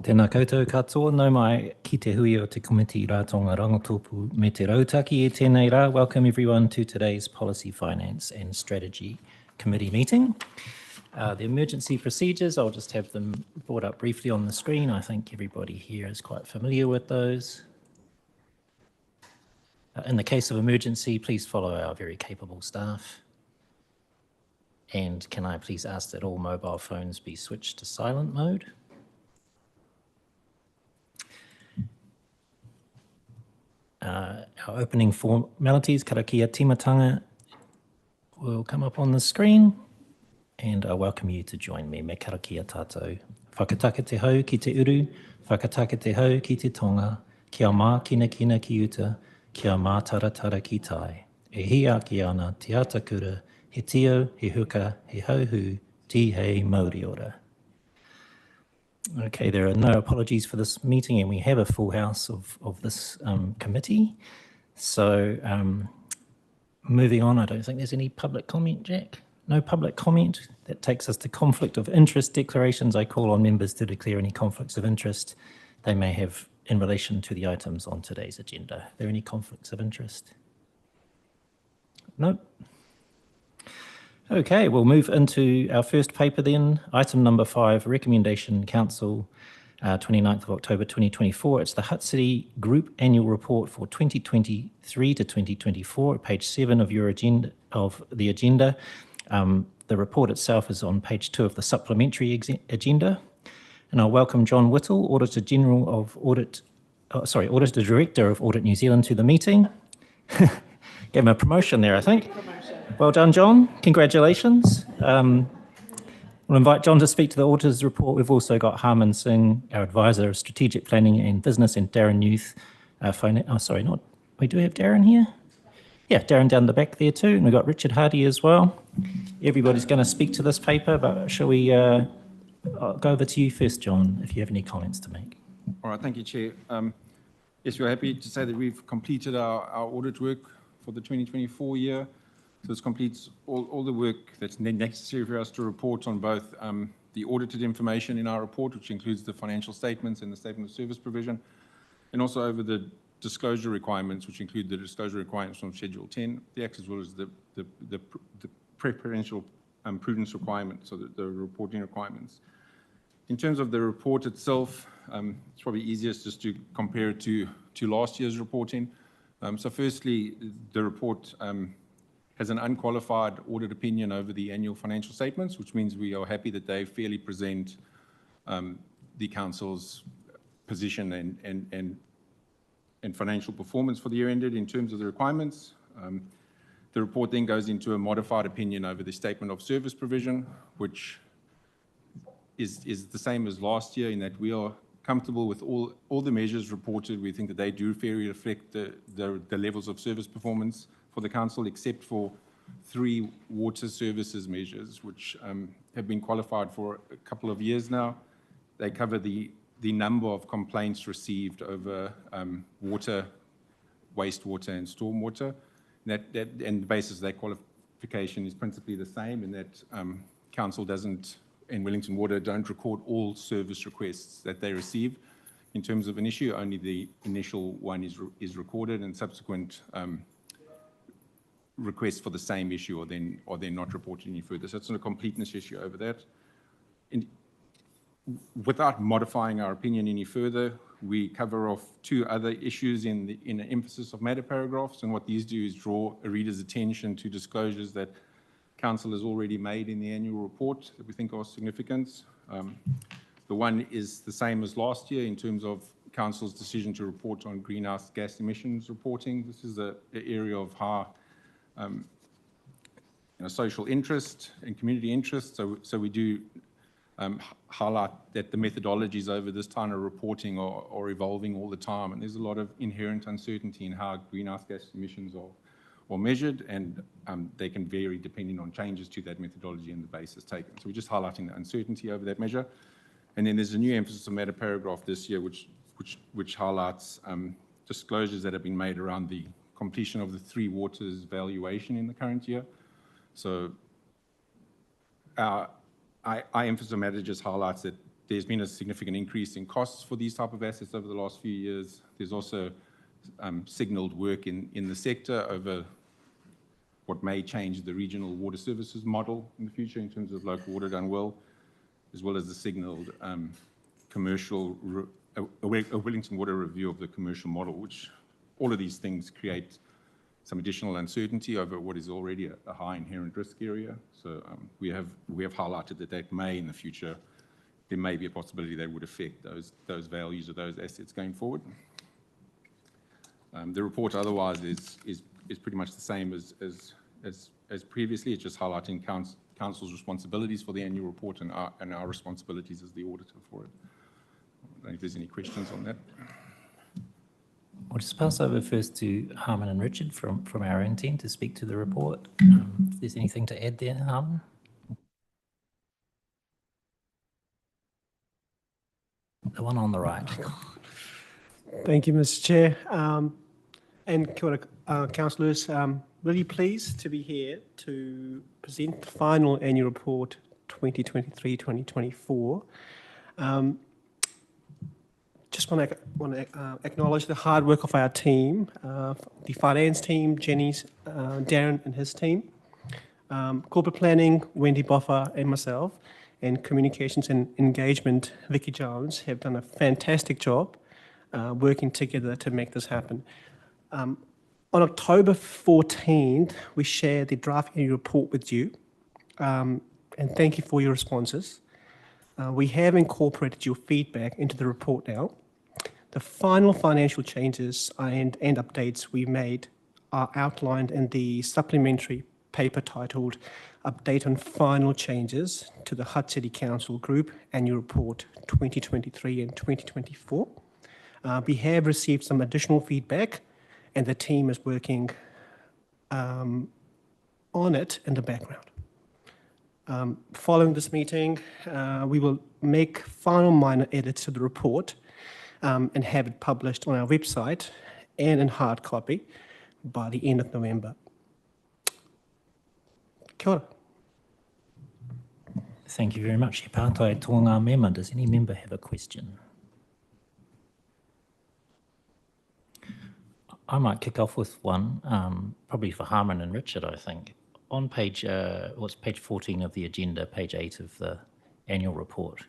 Tēnā koutou katoa, nau mai ki te hui o te komiti rātonga rangatopu me te rautaki e tēnei rā. Welcome everyone to today's Policy, Finance and Strategy Committee meeting. The emergency procedures, I'll just have them brought up briefly on the screen. I think everybody here is quite familiar with those. In the case of emergency, please follow our very capable staff. And can I please ask that all mobile phones be switched to silent mode? Our opening formalities, karakia timatanga, will come up on the screen, and I welcome you to join me. Me karakia tātou. Whakataka te hau ki te uru, whakataka te hau ki te tonga, kia mā kina kina ki uta, kia mā taratara ki tai. E hi aki ana te atakura, he tio, he huka, he hauhu, ti hei Māori ora. Okay, there are no apologies for this meeting, and we have a full house of this committee. So moving on, I don't think there's any public comment, Jack? No public comment. That takes us to conflict of interest declarations. I call on members to declare any conflicts of interest they may have in relation to the items on today's agenda. Are there any conflicts of interest? Nope. Okay, we'll move into our first paper then. Item number 5, Recommendation Council, 29th of October 2024. It's the Hutt City Group Annual Report for 2023 to 2024, page 7 of your agenda, of the agenda. The report itself is on page 2 of the supplementary agenda. And I'll welcome John Whittle, Auditor General of Auditor Director of Audit New Zealand to the meeting. Gave him a promotion there, I think. Well done, John. Congratulations. We'll invite John to speak to the auditor's report. We've also got Harman Singh, our advisor of strategic planning and business, and Darren Youth. We do have Darren here. Yeah, Darren down the back there too. And we've got Richard Hardy as well. Everybody's going to speak to this paper, but shall we I'll go over to you first, John, if you have any comments to make. All right, thank you, Chair. Yes, we're happy to say that we've completed our audit work for the 2024 year. So this completes all the work that's necessary for us to report on both the audited information in our report, which includes the financial statements and the statement of service provision, and also over the disclosure requirements, which include the disclosure requirements from Schedule 10 of the Act, as well as the preferential prudence requirements, so the reporting requirements. In terms of the report itself, it's probably easiest just to compare it to last year's reporting. So firstly, the report has an unqualified audit opinion over the annual financial statements, which means we are happy that they fairly present the Council's position and financial performance for the year ended in terms of the requirements. The report then goes into a modified opinion over the statement of service provision, which is the same as last year in that we are comfortable with all the measures reported. We think that they do fairly reflect the levels of service performance for the Council, except for 3 water services measures, which have been qualified for a couple of years now. They cover the number of complaints received over water, wastewater and stormwater. And the basis of that qualification is principally the same in that Council doesn't, and Wellington Water don't record all service requests that they receive. In terms of an issue, only the initial one is recorded, and subsequent requests for the same issue are then not reported any further. So it's not a completeness issue over that. Without modifying our opinion any further, we cover off 2 other issues in an emphasis of matter paragraphs, and what these do is draw a reader's attention to disclosures that Council has already made in the annual report that we think are significant. The one is the same as last year in terms of Council's decision to report on greenhouse gas emissions reporting. This is an area of high social interest and community interest. So we do highlight that the methodologies over this kind of reporting are evolving all the time, and there's a lot of inherent uncertainty in how greenhouse gas emissions are measured, and they can vary depending on changes to that methodology and the basis taken. So we're just highlighting the uncertainty over that measure. And then there's a new emphasis of matter paragraph this year, which highlights disclosures that have been made around the completion of the 3 waters valuation in the current year. So our emphasis on matter just highlights that there's been a significant increase in costs for these type of assets over the last few years. There's also signalled work in the sector over what may change the regional water services model in the future in terms of local water done well, as well as the signalled a Wellington Water review of the commercial model, which all of these things create some additional uncertainty over what is already a high inherent risk area. So we have highlighted that may in the future, there may be a possibility that would affect those values of those assets going forward. The report otherwise is pretty much the same as previously. It's just highlighting Council's responsibilities for the annual report and our responsibilities as the auditor for it. I don't know if there's any questions on that. I'll just pass over first to Harmon and Richard from our own team to speak to the report. If there's anything to add there, Harmon? The one on the right. Thank you, Mr. Chair. And kia ora, councillors. Really pleased to be here to present the final annual report 2023-2024. Just want to acknowledge the hard work of our team, the finance team, Jenny's, Darren and his team, corporate planning, Wendy Boffa and myself, and communications and engagement, Vicky Jones, have done a fantastic job working together to make this happen. On October 14th, we shared the draft annual report with you, and thank you for your responses. We have incorporated your feedback into the report now. The final financial changes and updates we made are outlined in the supplementary paper titled Update on Final Changes to the Hutt City Council Group Annual Report 2023 and 2024. We have received some additional feedback and the team is working on it in the background. Following this meeting, we will make final minor edits to the report and have it published on our website and in hard copy by the end of November. Kia ora. Thank you very much. He pātai tō ngā mema. Does any member have a question? I might kick off with one, probably for Harmon and Richard, I think. On page, what's page 14 of the agenda, page 8 of the annual report,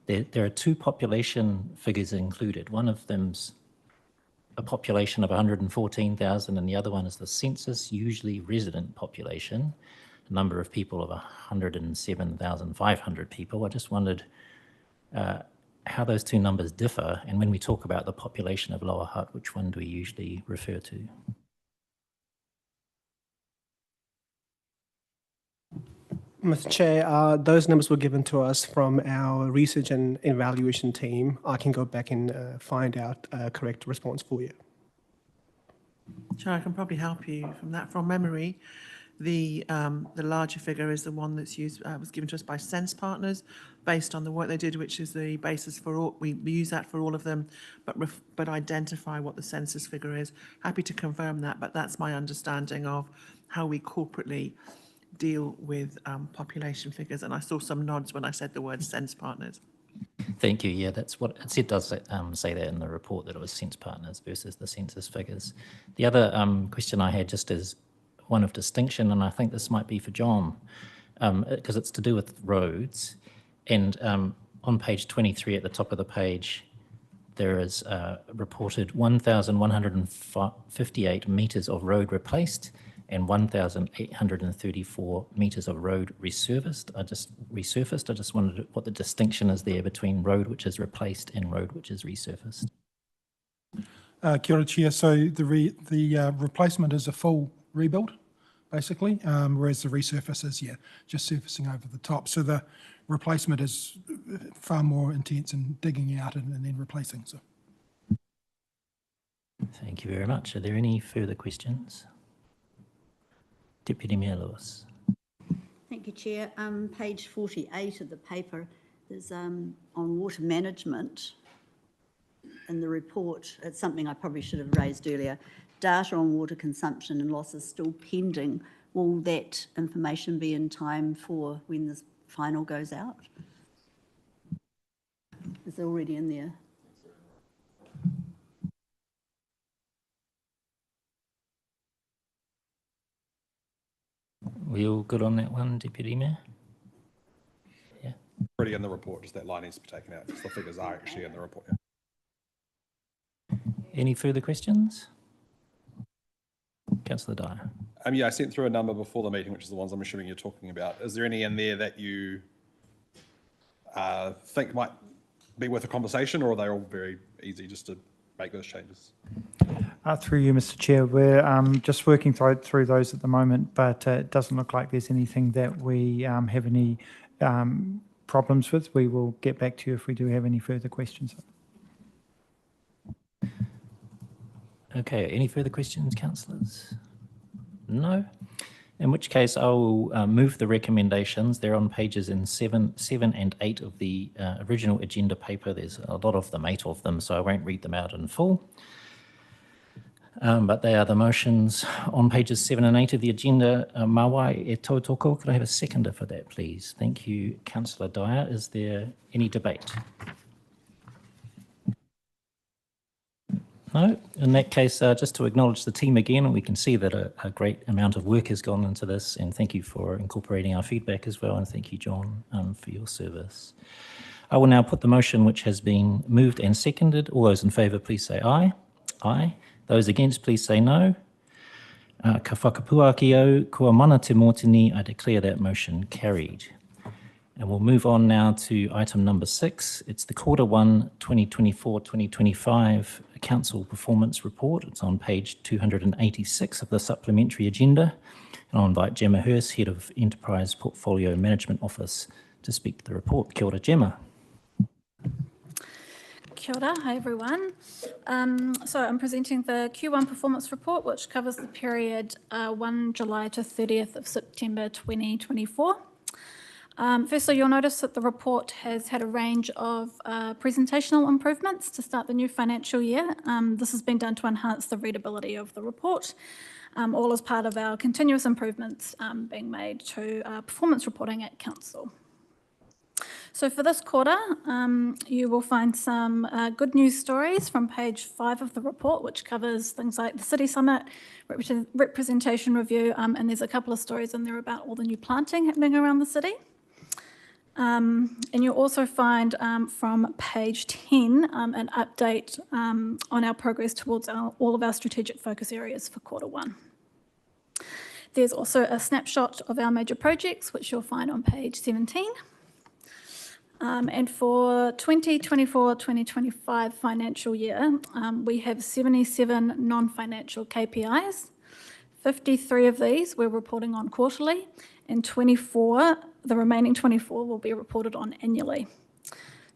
there are two population figures included. One of them's a population of 114,000 and the other one is the census, usually resident population, a number of people of 107,500 people. I just wondered how those two numbers differ, and when we talk about the population of Lower Hutt, which one do we usually refer to? Mr. Chair, those numbers were given to us from our research and evaluation team. I can go back and find out a correct response for you. Chair, I can probably help you from that from memory. The larger figure is the one that's used, was given to us by Sense Partners, based on the work they did, which is the basis for all. We use that for all of them, but identify what the census figure is. Happy to confirm that, but that's my understanding of how we corporately deal with population figures, and I saw some nods when I said the word Sense Partners. Thank you. Yeah, that's what it does say that in the report, that it was Sense Partners versus the census figures. The other question I had just is one of distinction, and I think this might be for John, because it's to do with roads. And on page 23 at the top of the page, there is reported 1,158 metres of road replaced and 1,834 metres of road resurfaced. I just wondered what the distinction is there between road which is replaced and road which is resurfaced. Kia ora, Chair. So the replacement is a full rebuild, basically, whereas the resurface is, just surfacing over the top. So the replacement is far more intense in digging out and then replacing. So. Thank you very much. Are there any further questions? Deputy Mayor Lewis. Thank you, Chair. Page 48 of the paper is on water management in the report. It's something I probably should have raised earlier. Data on water consumption and losses still pending. Will that information be in time for when this final goes out? is already in there. We all good on that one, Deputy Mayor? Yeah. Already in the report, just that line needs to be taken out, because the figures are actually in the report. Any further questions? Councillor Dyer. Yeah, I sent through a number before the meeting, which is the ones I'm assuming you're talking about. Is there any in there that you think might be worth a conversation, or are they all very easy just to make those changes? Through you, Mr. Chair, we're just working through those at the moment, but it doesn't look like there's anything that we have any problems with. We will get back to you if we do have any further questions. Okay, any further questions, councillors? No? In which case I will move the recommendations. They're on pages 7 and 8 of the original agenda paper. There's a lot of them, 8 of them, so I won't read them out in full. But they are the motions on pages 7 and 8 of the agenda. Mawai e tautoko, could I have a seconder for that, please? Thank you, Councillor Dyer. Is there any debate? No? In that case, just to acknowledge the team again, and we can see that a great amount of work has gone into this, and thank you for incorporating our feedback as well, and thank you, John, for your service. I will now put the motion which has been moved and seconded. All those in favour, please say aye. Aye. Those against, please say no. Ka whakapuaki au, kua mana te mōtini, I declare that motion carried. And we'll move on now to item number 6. It's the Quarter 1 2024-2025 Council Performance Report. It's on page 286 of the supplementary agenda. And I'll invite Gemma Hurst, Head of Enterprise Portfolio Management Office, to speak to the report. Kia ora, Gemma. Kia ora, hi everyone. So I'm presenting the Q1 performance report, which covers the period 1 July to 30th of September 2024. Firstly, you'll notice that the report has had a range of presentational improvements to start the new financial year. This has been done to enhance the readability of the report, all as part of our continuous improvements being made to performance reporting at Council. So for this quarter, you will find some good news stories from page 5 of the report, which covers things like the City Summit, representation review, and there's a couple of stories in there about all the new planting happening around the city. And you'll also find from page 10 an update on our progress towards all of our strategic focus areas for quarter 1. There's also a snapshot of our major projects, which you'll find on page 17. And for 2024-2025 financial year, we have 77 non-financial KPIs. 53 of these we're reporting on quarterly, and the remaining 24 will be reported on annually.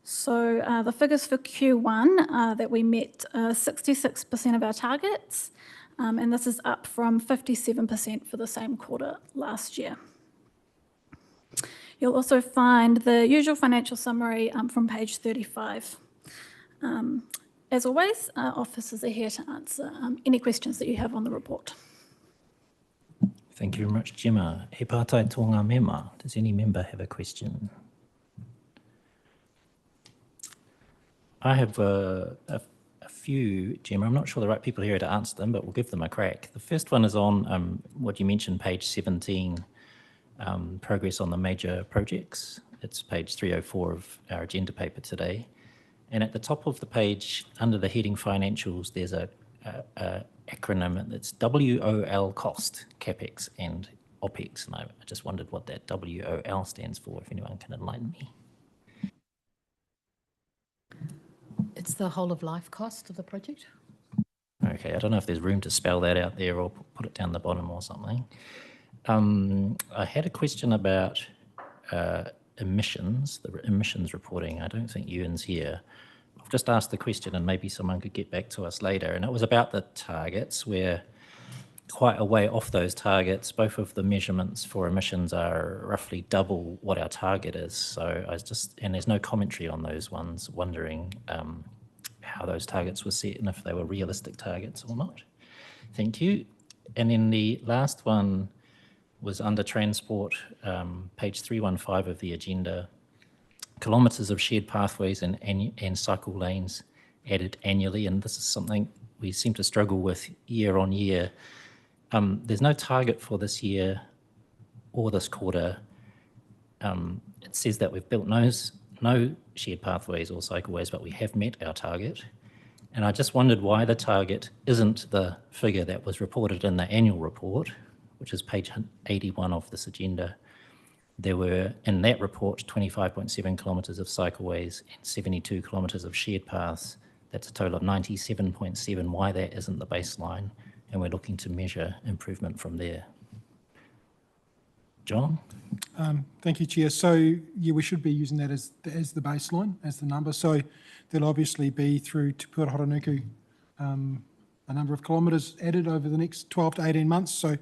So the figures for Q1 are that we met 66% of our targets, and this is up from 57% for the same quarter last year. You'll also find the usual financial summary from page 35. As always, our officers are here to answer any questions that you have on the report. Thank you very much, Gemma. He pātai tō ngā mema. Does any member have a question? I have a few, Gemma. I'm not sure the right people here to answer them, but we'll give them a crack. The first one is on what you mentioned, page 17, progress on the major projects. It's page 304 of our agenda paper today. And at the top of the page, under the heading financials, there's a acronym that's WOL cost, CapEx and OpEx. And I just wondered what that WOL stands for, if anyone can enlighten me. It's the whole of life cost of the project. Okay, I don't know if there's room to spell that out there or put it down the bottom or something. I had a question about emissions, the emissions reporting. I don't think Ewan's here. I've just asked the question and maybe someone could get back to us later. And it was about the targets. We're quite a way off those targets. Both of the measurements for emissions are roughly double what our target is. So and there's no commentary on those ones, wondering how those targets were set and if they were realistic targets or not. Thank you. And then the last one was under transport, page 315 of the agenda, kilometres of shared pathways and cycle lanes added annually, and this is something we seem to struggle with year on year. There's no target for this year or this quarter. It says that we've built no shared pathways or cycleways, but we have met our target. And I just wondered why the target isn't the figure that was reported in the annual report, which is page 81 of this agenda. There were, in that report, 25.7 kilometres of cycleways and 72 kilometres of shared paths. That's a total of 97.7. Why that isn't the baseline, and we're looking to measure improvement from there. John? Thank you, Chair. So, yeah, we should be using that as the baseline, as the number. So there'll obviously be through Te Pura Horonuku a number of kilometres added over the next 12 to 18 months. So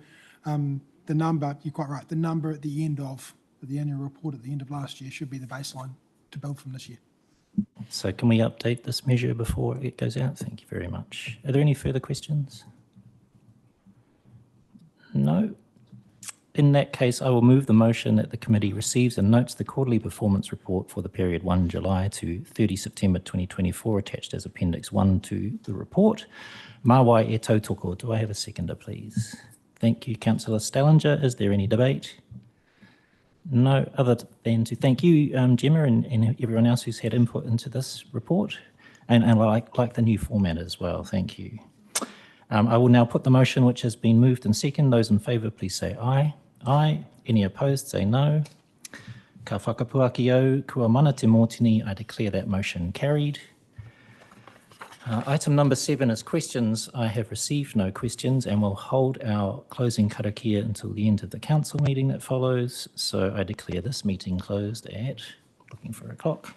the number, you're quite right, the number at the end of the annual report at the end of last year should be the baseline to build from this year. So can we update this measure before it goes out? Thank you very much. Are there any further questions? No. In that case, I will move the motion that the committee receives and notes the quarterly performance report for the period 1 July to 30 September 2024 attached as Appendix 1 to the report. Mawai e tautoko. Do I have a seconder, please? Thank you, Councillor Stallinger. Is there any debate? No, other than to thank you, Gemma, and everyone else who's had input into this report. And I like the new format as well. Thank you. I will now put the motion which has been moved and second. Those in favour, please say aye. Aye. Any opposed, say no. Ka whakapuaki au, kua mana te mōtini. I declare that motion carried. Item number 7 is questions. I have received no questions and will hold our closing karakia until the end of the council meeting that follows. So I declare this meeting closed at, looking for a clock,